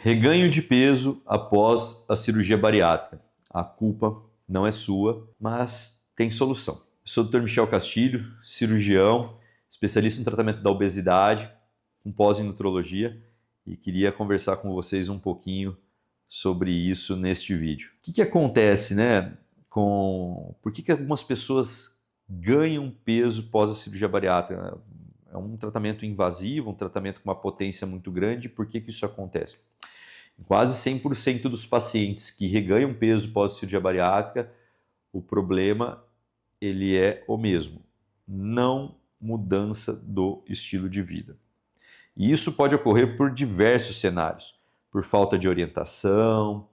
Reganho de peso após a cirurgia bariátrica. A culpa não é sua, mas tem solução. Eu sou o Dr. Michel Castilho, cirurgião, especialista em tratamento da obesidade, com pós em nutrologia, e queria conversar com vocês um pouquinho sobre isso neste vídeo. O que acontece, né? Por que algumas pessoas ganham peso pós a cirurgia bariátrica? É um tratamento invasivo, um tratamento com uma potência muito grande. Por que isso acontece? Quase 100% dos pacientes que reganham peso pós-cirurgia bariátrica, o problema ele é o mesmo, não mudança do estilo de vida. E isso pode ocorrer por diversos cenários, por falta de orientação,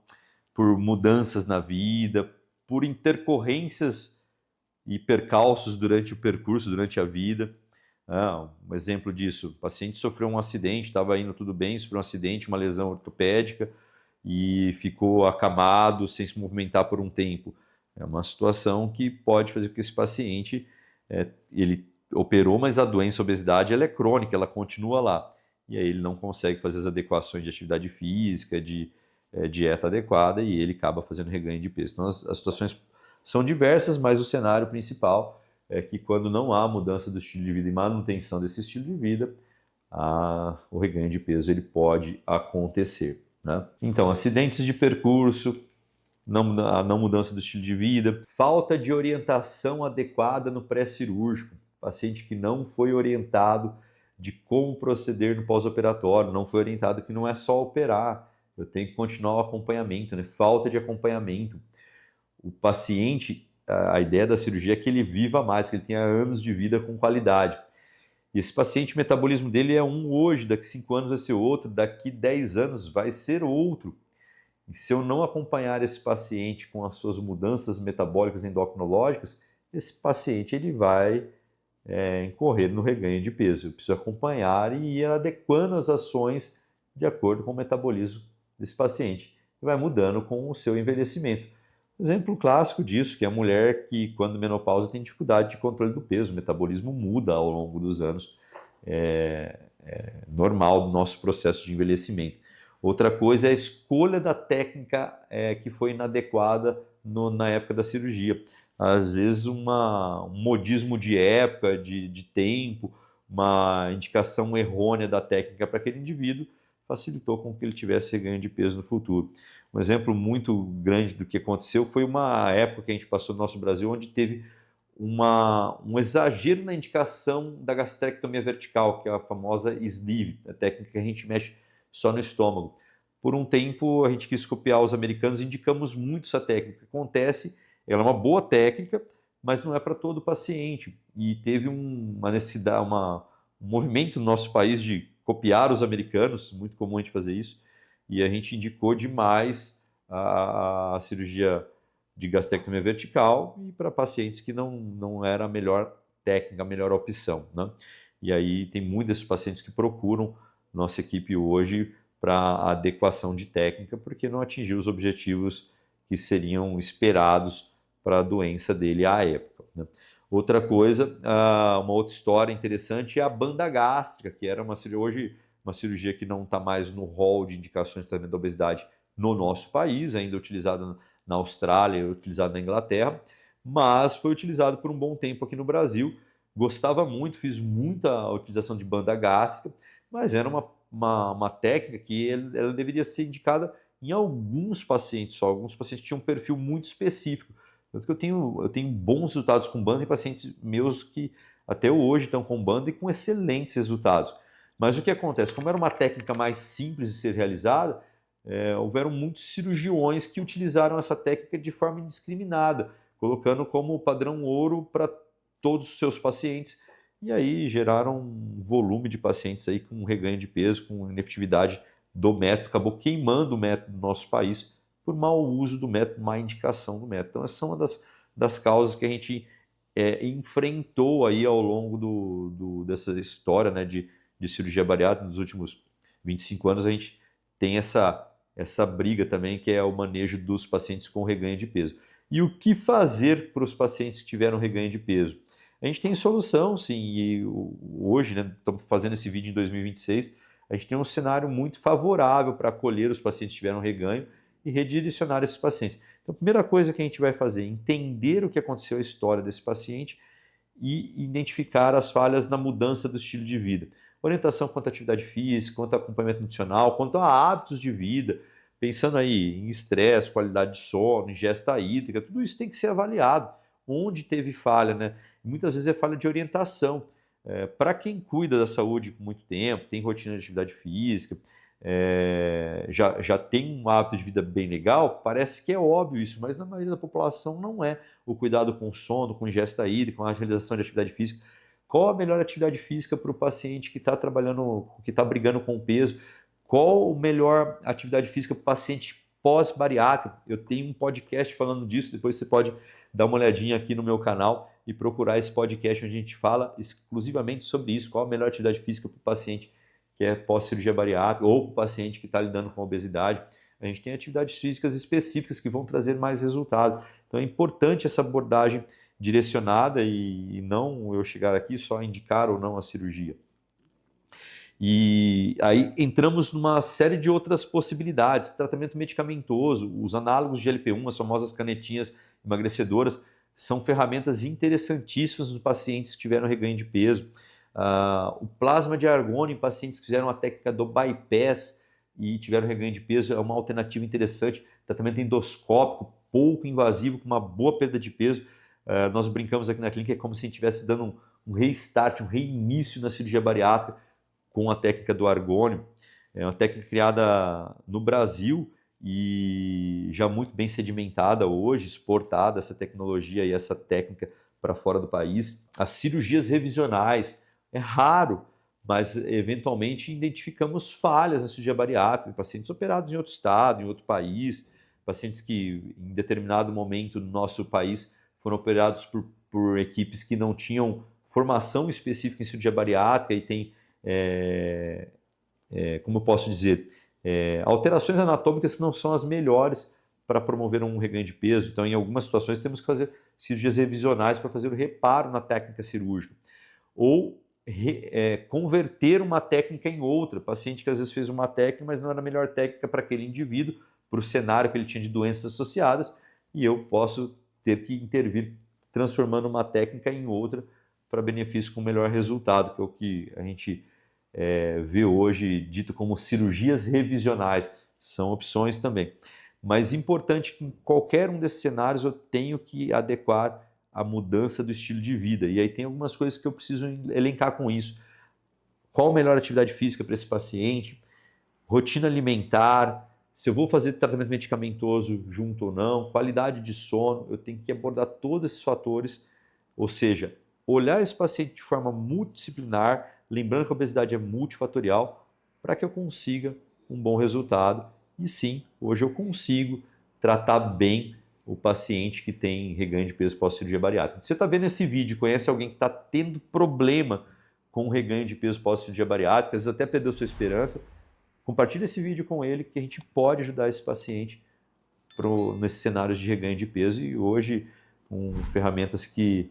por mudanças na vida, por intercorrências e percalços durante o percurso, durante a vida. Um exemplo disso, o paciente sofreu um acidente, estava indo tudo bem, sofreu um acidente, uma lesão ortopédica e ficou acamado, sem se movimentar por um tempo. É uma situação que pode fazer com que esse paciente, ele operou, mas a doença, a obesidade, ela é crônica, ela continua lá. E aí ele não consegue fazer as adequações de atividade física, de dieta adequada, e ele acaba fazendo reganho de peso. Então as situações são diversas, mas o cenário principal é que quando não há mudança do estilo de vida e manutenção desse estilo de vida, o reganho de peso ele pode acontecer. Né? Então, acidentes de percurso, a não mudança do estilo de vida, falta de orientação adequada no pré-cirúrgico, paciente que não foi orientado de como proceder no pós-operatório, não foi orientado que não é só operar, eu tenho que continuar o acompanhamento, né? Falta de acompanhamento. O paciente, a ideia da cirurgia é que ele viva mais, que ele tenha anos de vida com qualidade. E esse paciente, o metabolismo dele é um hoje, daqui 5 anos vai ser outro, daqui 10 anos vai ser outro. E se eu não acompanhar esse paciente com as suas mudanças metabólicas endocrinológicas, esse paciente ele vai incorrer no reganho de peso. Eu preciso acompanhar e ir adequando as ações de acordo com o metabolismo desse paciente. E vai mudando com o seu envelhecimento. Exemplo clássico disso, que é a mulher que, quando menopausa, tem dificuldade de controle do peso, o metabolismo muda ao longo dos anos, é normal do nosso processo de envelhecimento. Outra coisa é a escolha da técnica que foi inadequada na época da cirurgia. Às vezes um modismo de época, de tempo, uma indicação errônea da técnica para aquele indivíduo facilitou com que ele tivesse ganho de peso no futuro. Um exemplo muito grande do que aconteceu foi uma época que a gente passou no nosso Brasil onde teve um exagero na indicação da gastrectomia vertical, que é a famosa sleeve, a técnica que a gente mexe só no estômago. Por um tempo a gente quis copiar os americanos e indicamos muito essa técnica. Acontece, ela é uma boa técnica, mas não é para todo paciente. E teve uma necessidade, um movimento no nosso país de copiar os americanos, muito comum a gente fazer isso, e a gente indicou demais a cirurgia de gastrectomia vertical e para pacientes que não era a melhor técnica, a melhor opção. Né? E aí tem muitos pacientes que procuram nossa equipe hoje para adequação de técnica, porque não atingiu os objetivos que seriam esperados para a doença dele à época. Né? Outra coisa, uma outra história interessante é a banda gástrica, que era uma cirurgia que não está mais no rol de indicações de tratamento da obesidade no nosso país, ainda utilizada na Austrália, utilizada na Inglaterra, mas foi utilizado por um bom tempo aqui no Brasil. Gostava muito, fiz muita utilização de banda gástrica, mas era uma técnica que ela deveria ser indicada em alguns pacientes só. Alguns pacientes tinham um perfil muito específico. Tanto que eu tenho bons resultados com banda em pacientes meus que até hoje estão com banda e com excelentes resultados. Mas o que acontece? Como era uma técnica mais simples de ser realizada, houveram muitos cirurgiões que utilizaram essa técnica de forma indiscriminada, colocando como padrão ouro para todos os seus pacientes, e aí geraram um volume de pacientes aí com reganho de peso, com inefetividade do método, acabou queimando o método do nosso país por mau uso do método, má indicação do método. Então essa é uma das causas que a gente enfrentou aí ao longo dessa história, né, de cirurgia bariátrica. Nos últimos 25 anos a gente tem essa briga também, que é o manejo dos pacientes com reganho de peso. E o que fazer para os pacientes que tiveram reganho de peso? A gente tem solução, sim, e hoje, né, estamos fazendo esse vídeo em 2026, a gente tem um cenário muito favorável para acolher os pacientes que tiveram reganho e redirecionar esses pacientes. Então, a primeira coisa que a gente vai fazer é entender o que aconteceu, a história desse paciente e identificar as falhas na mudança do estilo de vida. Orientação quanto à atividade física, quanto ao acompanhamento nutricional, quanto a hábitos de vida, pensando aí em estresse, qualidade de sono, ingesta hídrica, tudo isso tem que ser avaliado. Onde teve falha, né? Muitas vezes é falha de orientação. Para quem cuida da saúde por muito tempo, tem rotina de atividade física, já tem um hábito de vida bem legal, parece que é óbvio isso, mas na maioria da população não é. O cuidado com o sono, com ingesta hídrica, com a realização de atividade física. Qual a melhor atividade física para o paciente que está trabalhando, que está brigando com o peso? Qual a melhor atividade física para o paciente pós-bariátrico? Eu tenho um podcast falando disso, depois você pode dar uma olhadinha aqui no meu canal e procurar esse podcast onde a gente fala exclusivamente sobre isso, qual a melhor atividade física para o paciente que é pós-cirurgia bariátrica ou para o paciente que está lidando com obesidade. A gente tem atividades físicas específicas que vão trazer mais resultado. Então é importante essa abordagem direcionada e não eu chegar aqui só indicar ou não a cirurgia. E aí entramos numa série de outras possibilidades, tratamento medicamentoso, os análogos de GLP-1, as famosas canetinhas emagrecedoras, são ferramentas interessantíssimas nos pacientes que tiveram reganho de peso. O plasma de argônio em pacientes que fizeram a técnica do bypass e tiveram reganho de peso é uma alternativa interessante, tratamento endoscópico, pouco invasivo, com uma boa perda de peso. Nós brincamos aqui na clínica, é como se a gente estivesse dando um restart, um reinício na cirurgia bariátrica com a técnica do argônio. É uma técnica criada no Brasil e já muito bem sedimentada hoje, exportada essa tecnologia e essa técnica para fora do país. As cirurgias revisionais, é raro, mas eventualmente identificamos falhas na cirurgia bariátrica, pacientes operados em outro estado, em outro país, pacientes que em determinado momento no nosso país foram operados por equipes que não tinham formação específica em cirurgia bariátrica e tem, como eu posso dizer, alterações anatômicas que não são as melhores para promover um reganho de peso. Então, em algumas situações, temos que fazer cirurgias revisionais para fazer o reparo na técnica cirúrgica. Ou converter uma técnica em outra. Paciente que às vezes fez uma técnica, mas não era a melhor técnica para aquele indivíduo, para o cenário que ele tinha de doenças associadas, e eu posso ter que intervir transformando uma técnica em outra para benefício com melhor resultado, que é o que a gente vê hoje dito como cirurgias revisionais. São opções também. Mas importante que em qualquer um desses cenários eu tenho que adequar a mudança do estilo de vida. E aí tem algumas coisas que eu preciso elencar com isso. Qual a melhor atividade física para esse paciente? Rotina alimentar, se eu vou fazer tratamento medicamentoso junto ou não, qualidade de sono, eu tenho que abordar todos esses fatores, ou seja, olhar esse paciente de forma multidisciplinar, lembrando que a obesidade é multifatorial, para que eu consiga um bom resultado. E sim, hoje eu consigo tratar bem o paciente que tem reganho de peso pós-cirurgia bariátrica. Se você está vendo esse vídeo, conhece alguém que está tendo problema com o reganho de peso pós-cirurgia bariátrica, às vezes até perdeu sua esperança, compartilhe esse vídeo com ele, que a gente pode ajudar esse paciente nesses cenários de reganho de peso e hoje com ferramentas que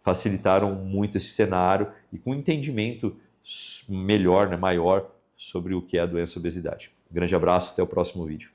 facilitaram muito esse cenário e com entendimento melhor, maior sobre o que é a doença obesidade. Grande abraço, até o próximo vídeo.